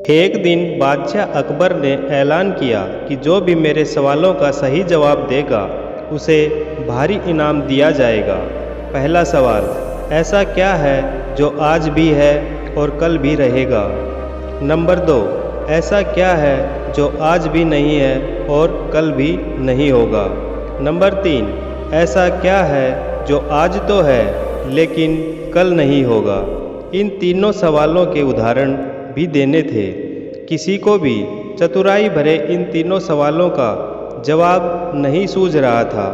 एक दिन बादशाह अकबर ने ऐलान किया कि जो भी मेरे सवालों का सही जवाब देगा उसे भारी इनाम दिया जाएगा। पहला सवाल, ऐसा क्या है जो आज भी है और कल भी रहेगा? नंबर 2, ऐसा क्या है जो आज भी नहीं है और कल भी नहीं होगा? नंबर 3, ऐसा क्या है जो आज तो है लेकिन कल नहीं होगा? इन तीनों सवालों के उदाहरण भी देने थे। किसी को भी चतुराई भरे इन तीनों सवालों का जवाब नहीं सूझ रहा था।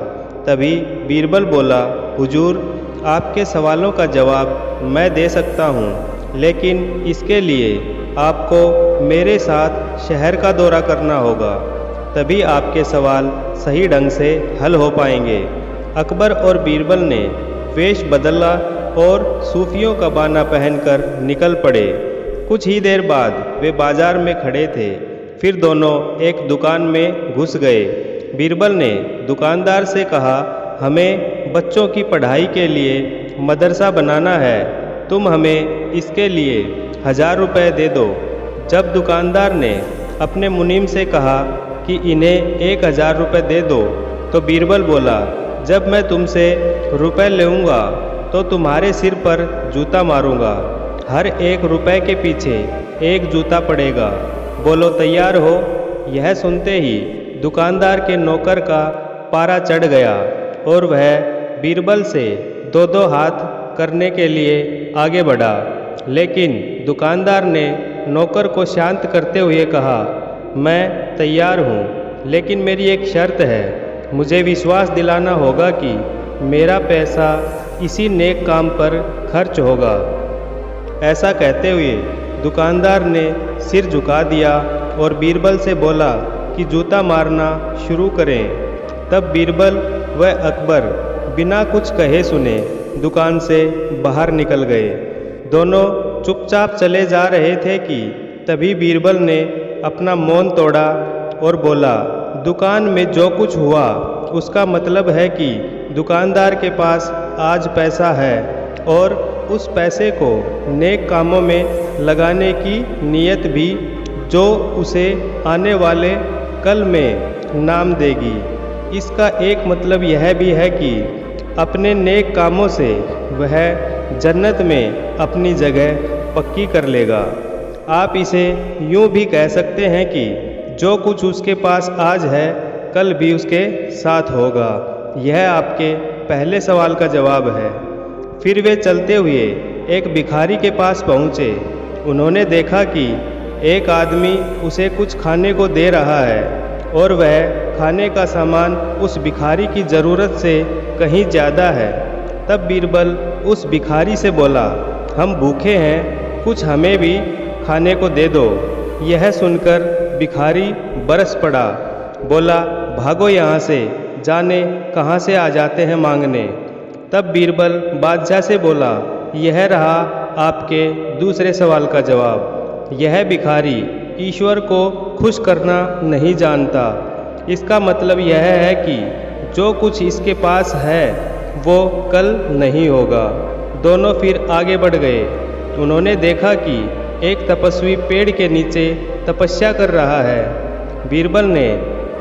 तभी बीरबल बोला, हुजूर, आपके सवालों का जवाब मैं दे सकता हूँ, लेकिन इसके लिए आपको मेरे साथ शहर का दौरा करना होगा, तभी आपके सवाल सही ढंग से हल हो पाएंगे। अकबर और बीरबल ने वेश बदला और सूफियों का बाना पहनकर निकल पड़े। कुछ ही देर बाद वे बाजार में खड़े थे। फिर दोनों एक दुकान में घुस गए। बीरबल ने दुकानदार से कहा, हमें बच्चों की पढ़ाई के लिए मदरसा बनाना है, तुम हमें इसके लिए 1000 रुपये दे दो। जब दुकानदार ने अपने मुनीम से कहा कि इन्हें 1000 रुपये दे दो, तो बीरबल बोला, जब मैं तुमसे रुपए लूँगा तो तुम्हारे सिर पर जूता मारूंगा। हर 1 रुपए के पीछे 1 जूता पड़ेगा। बोलो तैयार हो? यह सुनते ही दुकानदार के नौकर का पारा चढ़ गया और वह बीरबल से 2-2 हाथ करने के लिए आगे बढ़ा। लेकिन दुकानदार ने नौकर को शांत करते हुए कहा, मैं तैयार हूँ, लेकिन मेरी एक शर्त है। मुझे विश्वास दिलाना होगा कि मेरा पैसा इसी नेक काम पर खर्च होगा। ऐसा कहते हुए दुकानदार ने सिर झुका दिया और बीरबल से बोला कि जूता मारना शुरू करें। तब बीरबल व अकबर बिना कुछ कहे सुने दुकान से बाहर निकल गए। दोनों चुपचाप चले जा रहे थे कि तभी बीरबल ने अपना मौन तोड़ा और बोला, दुकान में जो कुछ हुआ उसका मतलब है कि दुकानदार के पास आज पैसा है और उस पैसे को नेक कामों में लगाने की नीयत भी, जो उसे आने वाले कल में नाम देगी। इसका एक मतलब यह भी है कि अपने नेक कामों से वह जन्नत में अपनी जगह पक्की कर लेगा। आप इसे यूँ भी कह सकते हैं कि जो कुछ उसके पास आज है कल भी उसके साथ होगा। यह आपके पहले सवाल का जवाब है। फिर वे चलते हुए एक भिखारी के पास पहुँचे। उन्होंने देखा कि एक आदमी उसे कुछ खाने को दे रहा है और वह खाने का सामान उस भिखारी की ज़रूरत से कहीं ज़्यादा है। तब बीरबल उस भिखारी से बोला, हम भूखे हैं, कुछ हमें भी खाने को दे दो। यह सुनकर भिखारी बरस पड़ा, बोला, भागो यहाँ से, जाने कहाँ से आ जाते हैं मांगने। तब बीरबल बादशाह से बोला, यह रहा आपके दूसरे सवाल का जवाब। यह भिखारी ईश्वर को खुश करना नहीं जानता। इसका मतलब यह है कि जो कुछ इसके पास है वो कल नहीं होगा। दोनों फिर आगे बढ़ गए। उन्होंने देखा कि एक तपस्वी पेड़ के नीचे तपस्या कर रहा है। बीरबल ने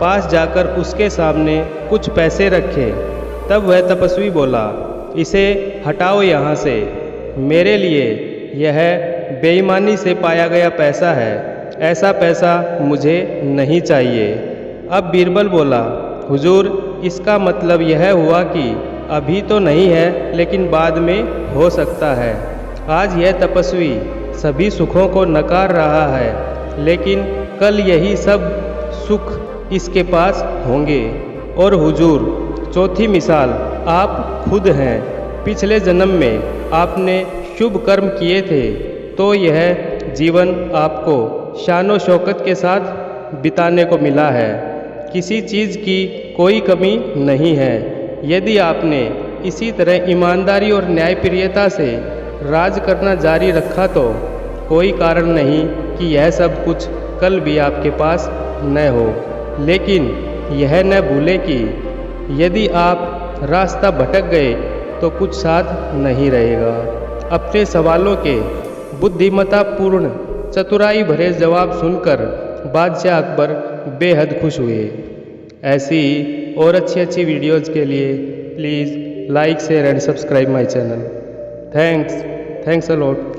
पास जाकर उसके सामने कुछ पैसे रखे। तब वह तपस्वी बोला, इसे हटाओ यहाँ से, मेरे लिए यह बेईमानी से पाया गया पैसा है, ऐसा पैसा मुझे नहीं चाहिए। अब बीरबल बोला, हुजूर, इसका मतलब यह हुआ कि अभी तो नहीं है लेकिन बाद में हो सकता है। आज यह तपस्वी सभी सुखों को नकार रहा है, लेकिन कल यही सब सुख इसके पास होंगे। और हुजूर, चौथी मिसाल आप खुद हैं। पिछले जन्म में आपने शुभ कर्म किए थे तो यह जीवन आपको शान शौकत के साथ बिताने को मिला है। किसी चीज़ की कोई कमी नहीं है। यदि आपने इसी तरह ईमानदारी और न्यायप्रियता से राज करना जारी रखा तो कोई कारण नहीं कि यह सब कुछ कल भी आपके पास न हो। लेकिन यह न भूलें कि यदि आप रास्ता भटक गए तो कुछ साथ नहीं रहेगा। अपने सवालों के बुद्धिमत्तापूर्ण चतुराई भरे जवाब सुनकर बादशाह अकबर बेहद खुश हुए। ऐसी और अच्छी वीडियोज़ के लिए please like share and subscribe my channel. Thanks a lot.